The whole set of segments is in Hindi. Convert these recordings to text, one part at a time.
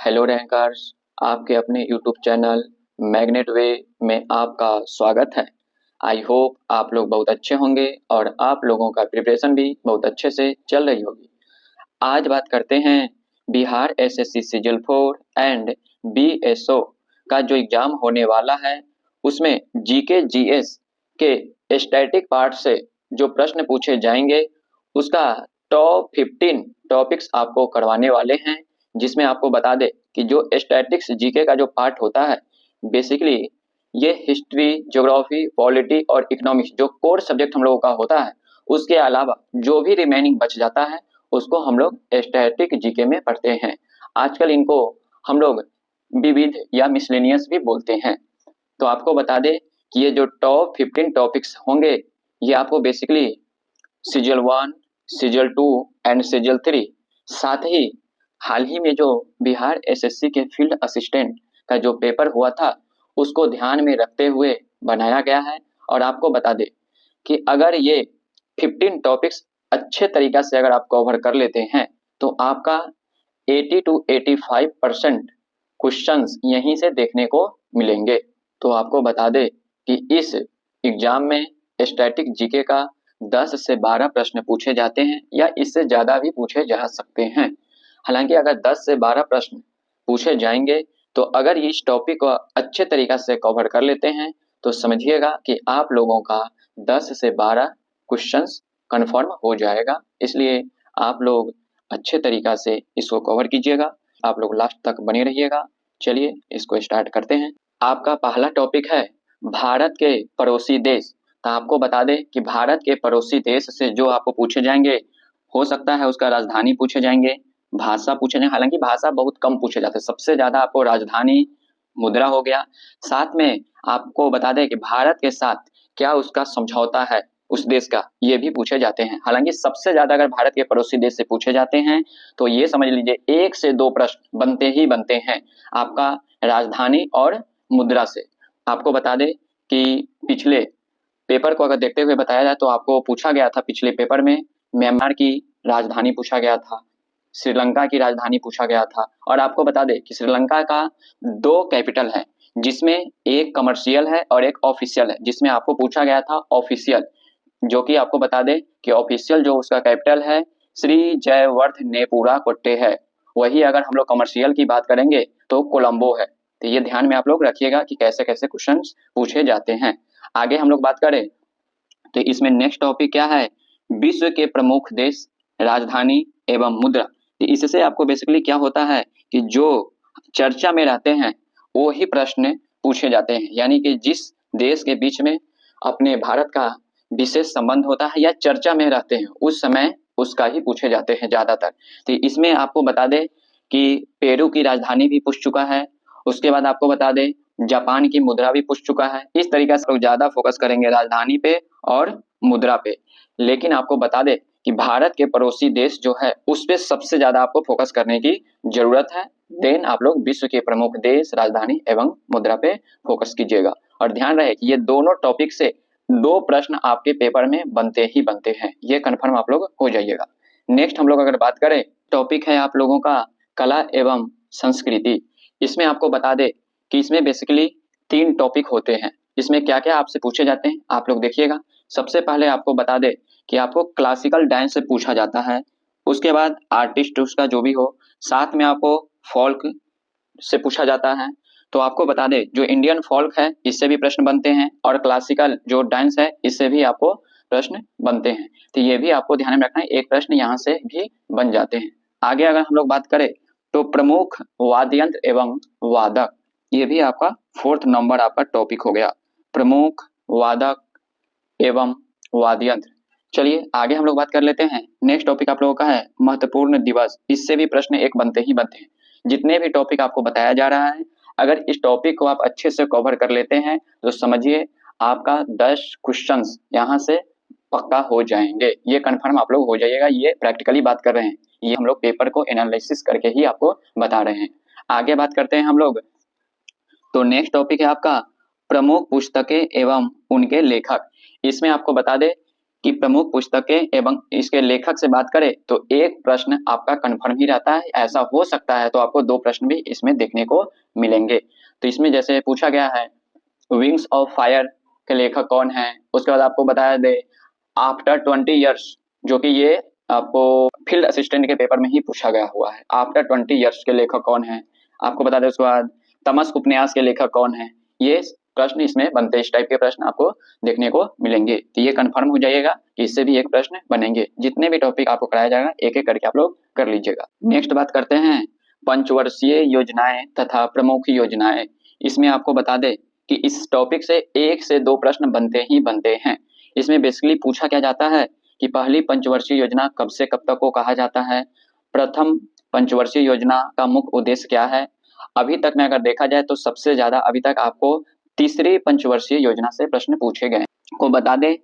हेलो रैंकर्स, आपके अपने यूट्यूब चैनल मैग्नेट वे में आपका स्वागत है। आई होप आप लोग बहुत अच्छे होंगे और आप लोगों का प्रिपरेशन भी बहुत अच्छे से चल रही होगी। आज बात करते हैं बिहार एसएससी सीजल 4 एंड बीएसओ का जो एग्जाम होने वाला है, उसमें जीके जीएस के स्टैटिक पार्ट से जो प्रश्न पूछे जाएंगे उसका टॉप 15 टॉपिक्स आपको करवाने वाले हैं। जिसमें आपको बता दे कि जो स्टैटिक्स जीके का जो पार्ट होता है, बेसिकली ये हिस्ट्री, ज्योग्राफी, पॉलिटी और इकोनॉमिक्स जो कोर सब्जेक्ट हम लोगों का होता है, उसके अलावा जो भी रिमेनिंग बच जाता है उसको हम लोग स्टैटिक जीके में पढ़ते हैं। आजकल इनको हम लोग विविध या मिसलेनियस भी बोलते हैं। तो आपको बता दें कि ये जो टॉप 15 टॉपिक्स होंगे, ये आपको बेसिकली सीजल 1, सीजल 2 एंड सीजल 3, साथ ही हाल ही में जो बिहार एसएससी के फील्ड असिस्टेंट का जो पेपर हुआ था, उसको ध्यान में रखते हुए बनाया गया है। और आपको बता दें कि अगर ये 15 टॉपिक्स अच्छे तरीका से अगर आप कवर कर लेते हैं तो आपका 80 to 85% क्वेश्चंस यहीं से देखने को मिलेंगे। तो आपको बता दें कि इस एग्जाम में स्टैटिक जीके का 10 से 12 प्रश्न पूछे जाते हैं या इससे ज़्यादा भी पूछे जा सकते हैं। हालांकि अगर 10 से 12 प्रश्न पूछे जाएंगे तो अगर इस टॉपिक को अच्छे तरीका से कवर कर लेते हैं तो समझिएगा कि आप लोगों का 10 से 12 क्वेश्चंस कन्फर्म हो जाएगा। इसलिए आप लोग अच्छे तरीका से इसको कवर कीजिएगा। आप लोग लास्ट तक बने रहिएगा। चलिए इसको स्टार्ट करते हैं। आपका पहला टॉपिक है भारत के पड़ोसी देश। तो आपको बता दें कि भारत के पड़ोसी देश से जो आपको पूछे जाएंगे, हो सकता है उसका राजधानी पूछे जाएंगे, भाषा पूछे जाएंगे। हालांकि भाषा बहुत कम पूछे जाते हैं, सबसे ज्यादा आपको राजधानी, मुद्रा हो गया। साथ में आपको बता दें कि भारत के साथ क्या उसका समझौता है उस देश का, ये भी पूछे जाते हैं। हालांकि सबसे ज्यादा अगर भारत के पड़ोसी देश से पूछे जाते हैं तो ये समझ लीजिए 1 से 2 प्रश्न बनते ही बनते हैं आपका राजधानी और मुद्रा से। आपको बता दें कि पिछले पेपर को अगर देखते हुए बताया जाए तो आपको पूछा गया था पिछले पेपर में म्यांमार की राजधानी पूछा गया था, श्रीलंका की राजधानी पूछा गया था। और आपको बता दें कि श्रीलंका का 2 कैपिटल है, जिसमें एक कमर्शियल है और एक ऑफिशियल है। जिसमें आपको पूछा गया था ऑफिशियल, जो कि आपको बता दें कि ऑफिशियल जो उसका कैपिटल है श्री जयवर्धनेपुरा कोट्टे है। वही अगर हम लोग कमर्शियल की बात करेंगे तो कोलंबो है। तो ये ध्यान में आप लोग रखिएगा कि कैसे कैसे क्वेश्चन पूछे जाते हैं। आगे हम लोग बात करें तो इसमें नेक्स्ट टॉपिक क्या है, विश्व के प्रमुख देश, राजधानी एवं मुद्रा। तो इससे आपको बेसिकली क्या होता है कि जो चर्चा में रहते हैं वो ही प्रश्न पूछे जाते हैं। यानी कि जिस देश के बीच में अपने भारत का विशेष संबंध होता है या चर्चा में रहते हैं उस समय उसका ही पूछे जाते हैं ज्यादातर। तो इसमें आपको बता दें कि पेरू की राजधानी भी पूछ चुका है। उसके बाद आपको बता दें जापान की मुद्रा भी पूछ चुका है। इस तरीके से लोग ज्यादा फोकस करेंगे राजधानी पे और मुद्रा पे। लेकिन आपको बता दें कि भारत के पड़ोसी देश जो है उस पे सबसे ज्यादा आपको फोकस करने की जरूरत है। देन आप लोग विश्व के प्रमुख देश, राजधानी एवं मुद्रा पे फोकस कीजिएगा। और ध्यान रहे कि ये दोनों टॉपिक से 2 प्रश्न आपके पेपर में बनते ही बनते हैं, ये कन्फर्म आप लोग हो जाइएगा। नेक्स्ट हम लोग अगर बात करें, टॉपिक है आप लोगों का कला एवं संस्कृति। इसमें आपको बता दे कि इसमें बेसिकली 3 टॉपिक होते हैं। इसमें क्या क्या आपसे पूछे जाते हैं आप लोग देखिएगा। सबसे पहले आपको बता दे कि आपको क्लासिकल डांस से पूछा जाता है, उसके बाद आर्टिस्ट उसका जो भी हो, साथ में आपको फोल्क से पूछा जाता है। तो आपको बता दे जो इंडियन फोल्क है इससे भी प्रश्न बनते हैं और क्लासिकल जो डांस है इससे भी आपको प्रश्न बनते हैं। तो ये भी आपको ध्यान में रखना है, एक प्रश्न यहाँ से भी बन जाते हैं। आगे अगर हम लोग बात करें तो प्रमुख वाद्य यंत्र एवं वादक, ये भी आपका 4th नंबर आपका टॉपिक हो गया, प्रमुख वादक एवं वाद्य यंत्र। चलिए आगे हम लोग बात कर लेते हैं। नेक्स्ट टॉपिक आप लोगों का है महत्वपूर्ण दिवस। इससे भी प्रश्न एक बनते ही बनते हैं। जितने भी टॉपिक आपको बताया जा रहा है, अगर इस टॉपिक को आप अच्छे से कवर कर लेते हैं तो समझिए आपका 10 क्वेश्चंस यहाँ से पक्का हो जाएंगे। ये कंफर्म आप लोग हो जाइएगा। ये प्रैक्टिकली बात कर रहे हैं, ये हम लोग पेपर को एनालिसिस करके ही आपको बता रहे हैं। आगे बात करते हैं हम लोग। तो नेक्स्ट टॉपिक है आपका प्रमुख पुस्तकें एवं उनके लेखक। इसमें आपको बता दें कि प्रमुख पुस्तकें एवं इसके लेखक से बात करें तो एक प्रश्न आपका कन्फर्म ही रहता है, ऐसा हो सकता है तो आपको 2 प्रश्न भी इसमें देखने को मिलेंगे। तो इसमें जैसे पूछा गया है विंग्स ऑफ फायर के लेखक कौन है, उसके बाद आपको बताया दे आफ्टर 20 ईयर्स, जो कि ये आपको फील्ड असिस्टेंट के पेपर में ही पूछा गया हुआ है। आफ्टर 20 ईयर्स के लेखक कौन है, आपको बता दें। उसके बाद तमस्क उपन्यास के लेखक कौन है, ये प्रश्न इसमें बनते, इस टाइप के प्रश्न आपको देखने को मिलेंगे। तो ये कंफर्म हो जाइएगा कि इससे भी एक प्रश्न बनेंगे। जितने भी टॉपिक आपको कराया जाएगा एक एक करके आप लोग कर लीजिएगा। नेक्स्ट बात करते हैं पंचवर्षीय योजनाएं तथा प्रमुख योजनाएं। इसमें आपको बता दें कि इस टॉपिक से 1 से 2 प्रश्न बनते ही बनते हैं। इसमें बेसिकली पूछा क्या जाता है कि पहली पंचवर्षीय योजना कब से कब तक को कहा जाता है, प्रथम पंचवर्षीय योजना का मुख्य उद्देश्य क्या है। अभी तक में अगर देखा जाए तो सबसे ज्यादा अभी तक आपको तीसरी पंचवर्षीय योजना से प्रश्न पूछे गए। को बता दें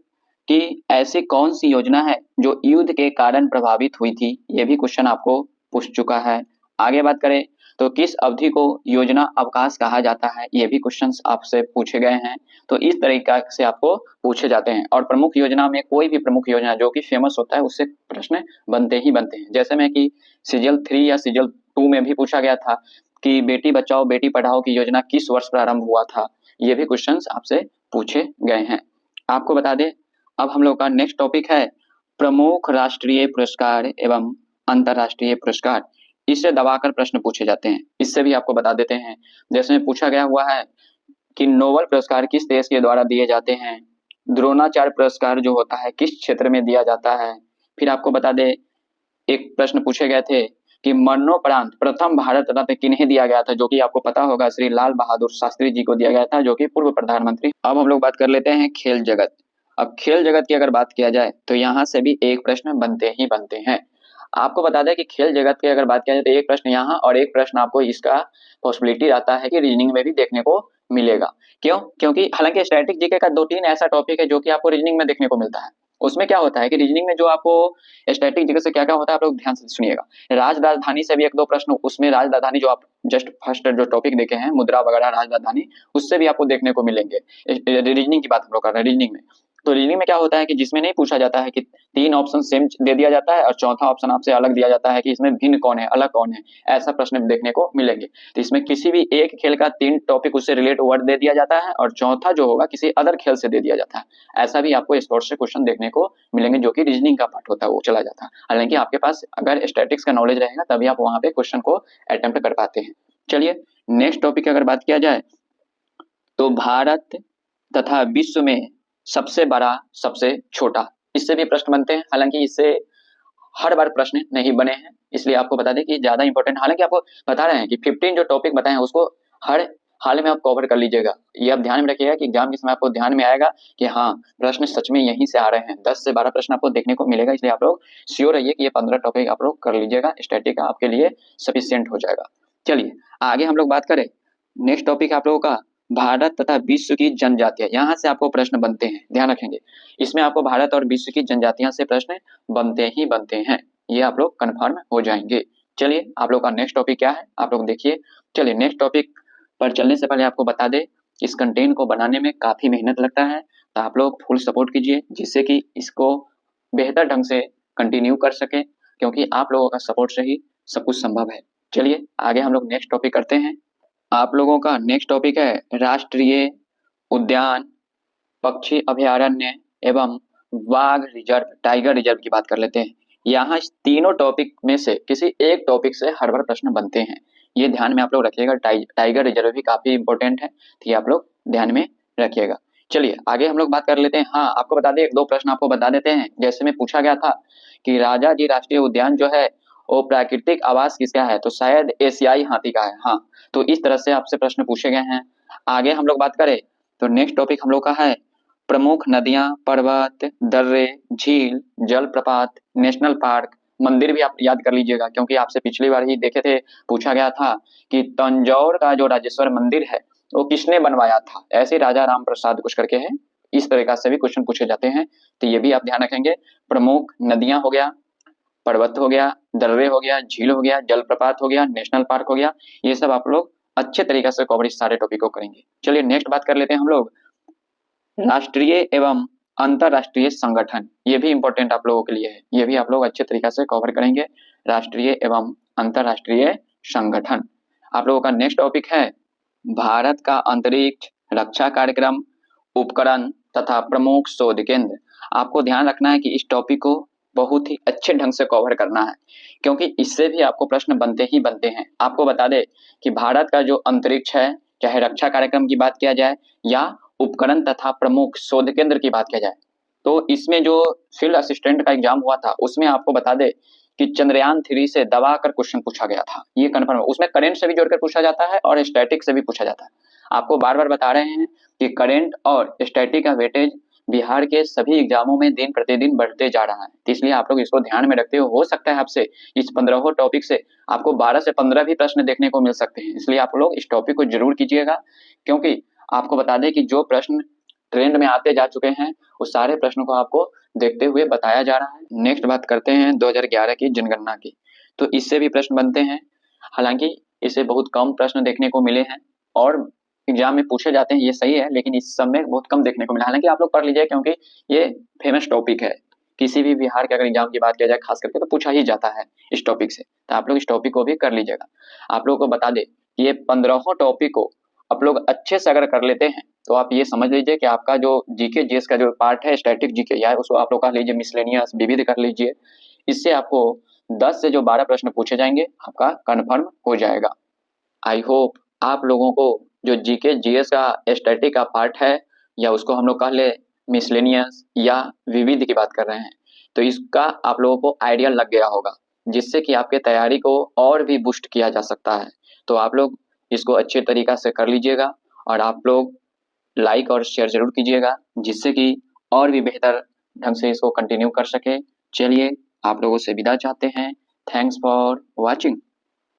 कि ऐसी कौन सी योजना है जो युद्ध के कारण प्रभावित हुई थी, ये भी क्वेश्चन आपको पूछ चुका है। आगे बात करें तो किस अवधि को योजना अवकाश कहा जाता है, ये भी क्वेश्चंस आपसे पूछे गए हैं। तो इस तरीका से आपको पूछे जाते हैं। और प्रमुख योजना में कोई भी प्रमुख योजना जो कि फेमस होता है उससे प्रश्न बनते ही बनते हैं। जैसे में कि सीजल 3 या सीजल 2 में भी पूछा गया था कि बेटी बचाओ बेटी पढ़ाओ की योजना किस वर्ष प्रारंभ हुआ था, ये भी क्वेश्चंस आपसे पूछे गए हैं। आपको बता दें अब हम लोग का नेक्स्ट टॉपिक है प्रमुख राष्ट्रीय पुरस्कार एवं अंतरराष्ट्रीय पुरस्कार। इससे दबाकर प्रश्न पूछे जाते हैं, इससे भी आपको बता देते हैं। जैसे पूछा गया हुआ है कि नोबेल पुरस्कार किस देश के द्वारा दिए जाते हैं, द्रोणाचार्य पुरस्कार जो होता है किस क्षेत्र में दिया जाता है। फिर आपको बता दे एक प्रश्न पूछे गए थे कि मरणोपरांत प्रथम भारत रत्न किन्हें दिया गया था, जो कि आपको पता होगा श्री लाल बहादुर शास्त्री जी को दिया गया था, जो कि पूर्व प्रधानमंत्री। अब हम लोग बात कर लेते हैं खेल जगत। अब खेल जगत की अगर बात किया जाए तो यहाँ से भी एक प्रश्न बनते ही बनते हैं। आपको बता दें कि खेल जगत की अगर बात किया जाए तो एक प्रश्न यहाँ और एक प्रश्न आपको इसका पॉसिबिलिटी आता है कि रीजनिंग में भी देखने को मिलेगा। क्यों? क्योंकि हालांकि स्टैटिक जीके का 2-3 ऐसा टॉपिक है जो कि आपको रीजनिंग में देखने को मिलता है। उसमें क्या होता है कि रीजनिंग में जो आपको स्टैटिक जीके से क्या क्या होता है आप लोग ध्यान से सुनिएगा। राज राजधानी से भी 1-2 प्रश्न, उसमें राज राजधानी जो आप जस्ट फर्स्ट जो टॉपिक देखे हैं मुद्रा वगैरह राज राजधानी, उससे भी आपको देखने को मिलेंगे। रीजनिंग की बात हम लोग कर रहे हैं रीजनिंग में। तो रीजनिंग में क्या होता है कि जिसमें नहीं पूछा जाता है कि 3 ऑप्शन सेम दे दिया जाता है और चौथा ऑप्शन आपसे अलग दिया जाता है कि इसमें भिन्न कौन है, अलग कौन है, ऐसा प्रश्न देखने को मिलेंगे। तो इसमें किसी भी एक खेल का 3 टॉपिक उससे रिलेट वर्ड दे दिया जाता है और चौथा जो होगा किसी अदर खेल से दे दिया जाता है। ऐसा भी आपको स्पोर्ट्स से क्वेश्चन देखने को मिलेंगे जो कि रीजनिंग का पार्ट होता है वो चला जाता है। हालांकि आपके पास अगर स्टैटिक्स का नॉलेज रहेगा तभी आप वहां पे क्वेश्चन को अटेम्प्ट कर पाते हैं। चलिए नेक्स्ट टॉपिक की अगर बात किया जाए तो भारत तथा विश्व में सबसे बड़ा सबसे छोटा, इससे भी प्रश्न बनते हैं। हालांकि इससे हर बार प्रश्न नहीं बने हैं, इसलिए आपको बता दें कि ज्यादा इंपॉर्टेंट, हालांकि आपको बता रहे हैं कि 15 जो टॉपिक बताए हैं उसको हर हाल में आप कवर कर लीजिएगा। ये आप ध्यान में रखिएगा कि एग्जाम के समय आपको ध्यान में आएगा कि हाँ प्रश्न सच में यहीं से आ रहे हैं। 10 से 12 प्रश्न आपको देखने को मिलेगा, इसलिए आप लोग श्योर रहिए कि ये 15 टॉपिक आप लोग कर लीजिएगा। स्टैटिक आपके लिए सफिशियंट हो जाएगा। चलिए आगे हम लोग बात करें, नेक्स्ट टॉपिक आप लोगों का भारत तथा विश्व की जनजातियां। यहाँ से आपको प्रश्न बनते हैं, ध्यान रखेंगे। इसमें आपको भारत और विश्व की जनजातियां से प्रश्न बनते ही बनते हैं, ये आप लोग कन्फर्म हो जाएंगे। चलिए आप लोग का नेक्स्ट टॉपिक क्या है आप लोग देखिए। चलिए नेक्स्ट टॉपिक पर चलने से पहले आपको बता दें इस कंटेंट को बनाने में काफी मेहनत लगता है, तो आप लोग फुल सपोर्ट कीजिए जिससे कि इसको बेहतर ढंग से कंटिन्यू कर सके, क्योंकि आप लोगों का सपोर्ट से ही सब कुछ संभव है। चलिए आगे हम लोग नेक्स्ट टॉपिक करते हैं। आप लोगों का नेक्स्ट टॉपिक है राष्ट्रीय उद्यान, पक्षी अभयारण्य एवं बाघ रिजर्व, टाइगर रिजर्व की बात कर लेते हैं। यहाँ इस तीनों टॉपिक में से किसी एक टॉपिक से हर बार प्रश्न बनते हैं, ये ध्यान में आप लोग रखिएगा। टाइगर रिजर्व भी काफी इंपॉर्टेंट है, तो ये आप लोग ध्यान में रखिएगा। चलिए आगे हम लोग बात कर लेते हैं। हाँ आपको बता दें 1-2 प्रश्न आपको बता देते हैं। जैसे में पूछा गया था कि राजा जी राष्ट्रीय उद्यान जो है वो प्राकृतिक आवास किसका है, तो शायद एशियाई हाथी का है। हाँ तो इस तरह से आपसे प्रश्न पूछे गए हैं। आगे हम लोग बात करें तो नेक्स्ट टॉपिक हम लोग का है प्रमुख नदियां, पर्वत, दर्रे, झील, जलप्रपात, नेशनल पार्क, मंदिर भी आप याद कर लीजिएगा, क्योंकि आपसे पिछली बार ही देखे थे पूछा गया था कि तंजौर का जो राजेश्वर मंदिर है वो किसने बनवाया था, ऐसे राजा राम प्रसाद कुछ करके है। इस तरीका से भी क्वेश्चन पूछे जाते हैं, तो ये भी आप ध्यान रखेंगे। प्रमुख नदियां हो गया, पर्वत हो गया, दर्रे हो गया, झील हो गया, जलप्रपात हो गया, नेशनल पार्क हो गया, ये सब आप लोग अच्छे तरीके से कवर इस सारे टॉपिक को करेंगे। चलिए नेक्स्ट बात कर लेते हैं हम लोग राष्ट्रीय एवं अंतरराष्ट्रीय संगठन, ये भी इंपॉर्टेंट आप लोगों के लिए है, ये भी आप लोग अच्छे तरीके से कवर करेंगे। राष्ट्रीय एवं अंतरराष्ट्रीय संगठन। आप लोगों का नेक्स्ट टॉपिक है भारत का अंतरिक्ष रक्षा कार्यक्रम, उपकरण तथा प्रमुख शोध केंद्र। आपको ध्यान रखना है कि इस टॉपिक को बहुत ही अच्छे ढंग से कवर करना है, क्योंकि इससे भी आपको प्रश्न बनते ही बनते हैं। आपको बता दे कि भारत का जो अंतरिक्ष है, चाहे रक्षा कार्यक्रम की बात किया जाए या उपकरण तथा प्रमुख शोध केंद्र की बात किया जाए, तो इसमें जो फील्ड असिस्टेंट का एग्जाम हुआ था उसमें आपको बता दे कि चंद्रयान 3 से दबा कर क्वेश्चन पूछा गया था, ये कन्फर्म है। उसमें करंट से भी जोड़कर पूछा जाता है और स्टैटिक से भी पूछा जाता है। आपको बार बार बता रहे हैं कि करंट और स्टैटिक का वेटेज बिहार के सभी एग्जामों में दिन प्रतिदिन बढ़ते जा रहा है, तो इसलिए आप लोग इसको ध्यान में रखते हो सकता है आपसे इस 15 टॉपिक से आपको 12 से 15 भी प्रश्न देखने को मिल सकते हैं। इसलिए आप लोग इस टॉपिक को जरूर कीजिएगा, क्योंकि आपको बता दें कि जो प्रश्न ट्रेंड में आते जा चुके हैं उस सारे प्रश्नों को आपको देखते हुए बताया जा रहा है। नेक्स्ट बात करते हैं 2011 की जनगणना की, तो इससे भी प्रश्न बनते हैं। हालांकि इससे बहुत कम प्रश्न देखने को मिले हैं और एग्जाम में पूछे जाते हैं, ये सही है, लेकिन इस समय बहुत कम देखने को मिला। हालांकि आप लोग पढ़ लीजिए, क्योंकि ये फेमस टॉपिक है, किसी भी बिहार के अगर एग्जाम की बात किया जाए खास करके तो पूछा ही जाता है इस टॉपिक से, तो आप लोग इस टॉपिक को भी कर लीजिएगा। आप लोगों को बता दे कि ये 15 टॉपिक को आप लोग अच्छे से अगर कर लेते हैं तो आप ये समझ लीजिए कि आपका जो जीके जीएस का जो पार्ट है स्टैटिक जीके या उसको आप लोग कर लीजिए, मिसलेनियस विविध कर लीजिए। इससे आपको 10 से जो 12 प्रश्न पूछे जाएंगे आपका कन्फर्म हो जाएगा। आई होप आप लोगों को जो जीके जीएस का स्टैटिक का पार्ट है या उसको हम लोग कह ले मिसलेनियस या विविध की बात कर रहे हैं, तो इसका आप लोगों को आइडिया लग गया होगा, जिससे कि आपके तैयारी को और भी बूस्ट किया जा सकता है। तो आप लोग इसको अच्छे तरीका से कर लीजिएगा और आप लोग लाइक और शेयर जरूर कीजिएगा, जिससे कि और भी बेहतर ढंग से इसको कंटिन्यू कर सके। चलिए आप लोगों से विदा चाहते हैं। Thanks for watching.